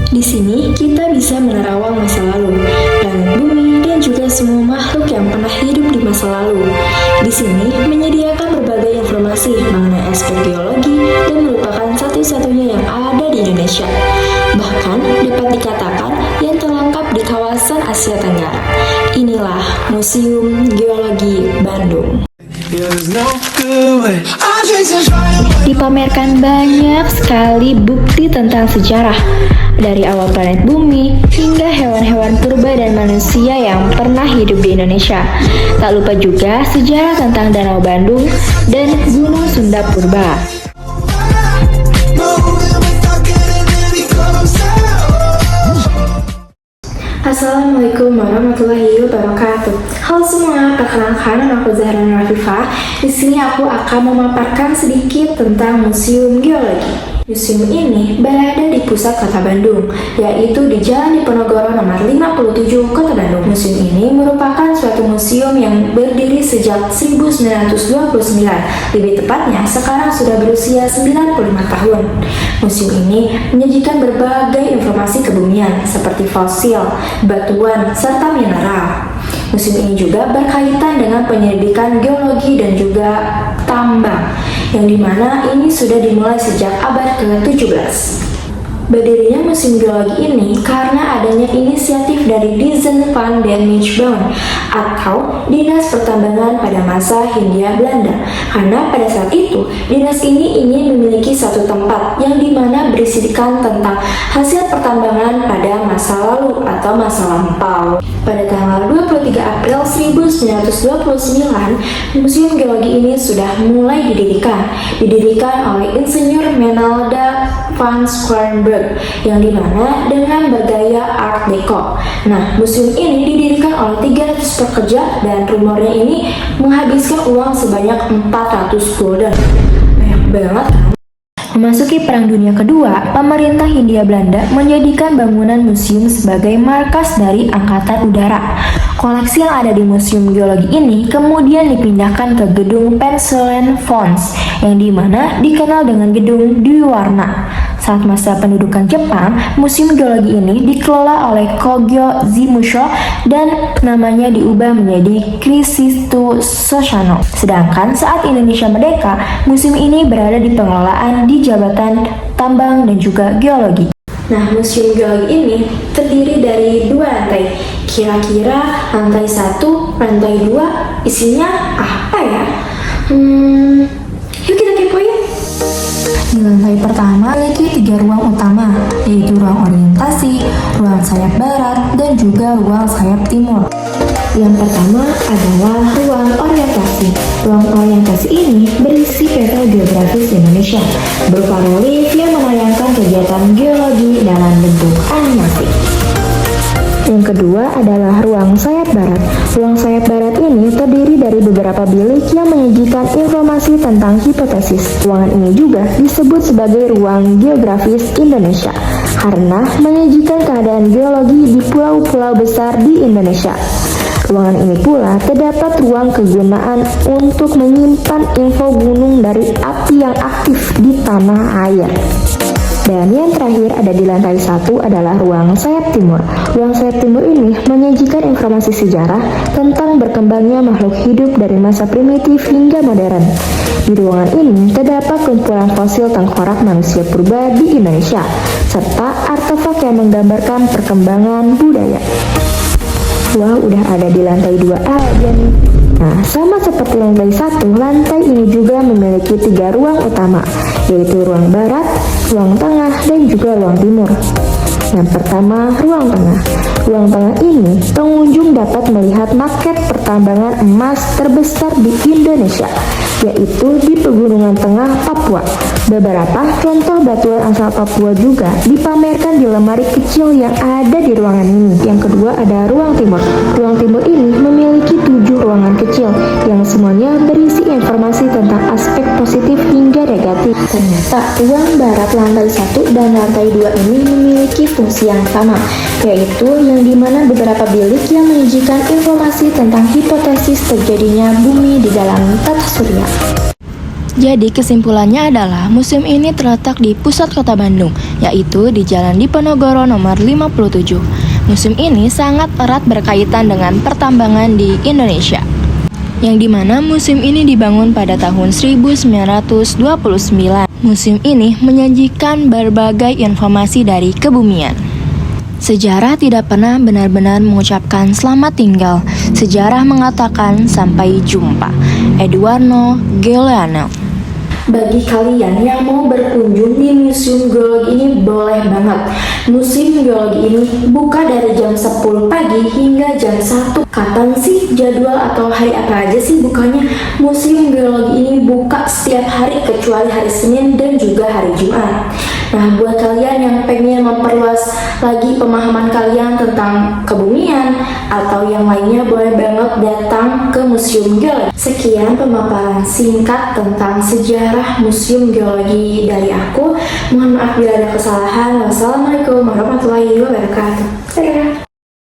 Di sini kita bisa menerawang masa lalu, planet bumi, dan juga semua makhluk yang pernah hidup di masa lalu. Di sini menyediakan berbagai informasi mengenai aspek geologi dan merupakan satu-satunya yang ada di Indonesia. Bahkan dapat dikatakan yang terlengkap di kawasan Asia Tenggara. Inilah Museum Geologi Bandung. Dipamerkan banyak sekali bukti tentang sejarah, dari awal planet bumi hingga hewan-hewan purba dan manusia yang pernah hidup di Indonesia. Tak lupa juga sejarah tentang Danau Bandung dan Gunung Sunda Purba. Assalamualaikum warahmatullahi wabarakatuh. Halo semua, perkenalkan nama aku Zahra Rafifah. Di sini aku akan memaparkan sedikit tentang Museum Geologi. Museum ini berada di pusat kota Bandung, yaitu di Jalan Diponegoro nomor 57 Kota Bandung. Museum ini merupakan suatu museum yang berdiri sejak 1929. Lebih tepatnya, sekarang sudah berusia 95 tahun. Museum ini menyajikan berbagai informasi kebumian seperti fosil, batuan, serta mineral. Museum ini juga berkaitan dengan penyelidikan geologi dan juga tambang, yang dimana ini sudah dimulai sejak abad ke-17. Berdirinya Museum Geologi ini karena adanya inisiatif dari Dijsselvandenijbouw atau Dinas Pertambangan pada masa Hindia Belanda. Karena pada saat itu, dinas ini ingin memiliki satu tempat yang dimana berisikan tentang hasil pertambangan pada masa lalu atau masa lampau. Pada tanggal 23 April 1929, Museum Geologi ini sudah mulai didirikan oleh Insinyur Menelda van Squarenburg, yang dimana dengan bergaya Art Deco. Nah, museum ini didirikan oleh 300 pekerja dan rumornya ini menghabiskan uang sebanyak 400 gulden. Banyak banget kan? Memasuki Perang Dunia Kedua, pemerintah Hindia Belanda menjadikan bangunan museum sebagai markas dari Angkatan Udara. Koleksi yang ada di Museum Geologi ini kemudian dipindahkan ke gedung Pennsylvania, yang dimana dikenal dengan gedung Dwi-warna. Saat masa pendudukan Jepang, Museum Geologi ini dikelola oleh Kogyo Zimusho dan namanya diubah menjadi Krisistu Soshano. Sedangkan saat Indonesia merdeka, museum ini berada di pengelolaan di Jabatan Tambang dan juga Geologi. Nah, Museum Geologi ini terdiri dari 2 lantai. Kira-kira lantai 1, lantai 2 isinya apa ya? Yuk kita kepoin. Di lantai pertama memiliki 3 ruang utama, yaitu ruang orientasi, ruang sayap barat, dan juga ruang sayap timur. Yang pertama adalah ruang orientasi. Ruang orientasi ini berisi peta geografis Indonesia, berupa relief yang menayangkan kegiatan geologi dalam bentuk animasi. Yang kedua adalah ruang sayap barat. Ruang sayap barat ini terdiri dari beberapa bilik yang menyajikan informasi tentang hipotesis. Ruangan ini juga disebut sebagai ruang geografis Indonesia karena menyajikan keadaan geologi di pulau-pulau besar di Indonesia. Ruangan ini pula terdapat ruang kegunaan untuk menyimpan info gunung dari api yang aktif di tanah air. Dan yang terakhir ada di lantai 1 adalah ruang sayap timur. Ruang sayap timur ini menyajikan informasi sejarah tentang berkembangnya makhluk hidup dari masa primitif hingga modern. Di ruangan ini terdapat kumpulan fosil tengkorak manusia purba di Indonesia, serta artefak yang menggambarkan perkembangan budaya. Wah, udah ada di lantai 2 aja nih. Nah, sama seperti lantai 1, lantai ini juga memiliki 3 ruang utama, yaitu ruang barat, ruang tengah, dan juga ruang timur. Yang pertama, ruang tengah. Ruang tengah ini, pengunjung dapat melihat maket pertambangan emas terbesar di Indonesia, yaitu di Pegunungan Tengah, Papua. Beberapa contoh batuan asal Papua juga dipamerkan di lemari kecil yang ada di ruangan ini. Yang kedua ada ruang timur. Ruang timur ini memiliki 7 ruangan kecil yang semuanya berisi informasi tentang aspek positif hingga negatif. Ternyata ruang barat lantai 1 dan lantai 2 ini memiliki fungsi yang sama, yaitu yang dimana beberapa bilik yang menyajikan informasi tentang hipotesis terjadinya bumi di dalam tata surya. Jadi kesimpulannya adalah museum ini terletak di pusat kota Bandung, yaitu di Jalan Diponegoro nomor 57. Museum ini sangat erat berkaitan dengan pertambangan di Indonesia, yang dimana museum ini dibangun pada tahun 1929. Museum ini menyajikan berbagai informasi dari kebumian. Sejarah tidak pernah benar-benar mengucapkan selamat tinggal. Sejarah mengatakan sampai jumpa. Eduardo Galeano. Bagi kalian yang mau berkunjung di Museum Geologi ini boleh banget. Museum Geologi ini buka dari jam 10 pagi hingga jam 1. Kapan sih jadwal atau hari apa aja sih bukanya? Museum Geologi ini buka setiap hari kecuali hari Senin dan juga hari Jumat. Nah, buat kalian yang pengen memperluas lagi pemahaman kalian tentang kebumian atau yang lainnya, boleh banget datang ke Museum Geologi. Sekian pemaparan singkat tentang sejarah Museum Geologi dari aku. Mohon maaf bila ada kesalahan. Wassalamualaikum warahmatullahi wabarakatuh.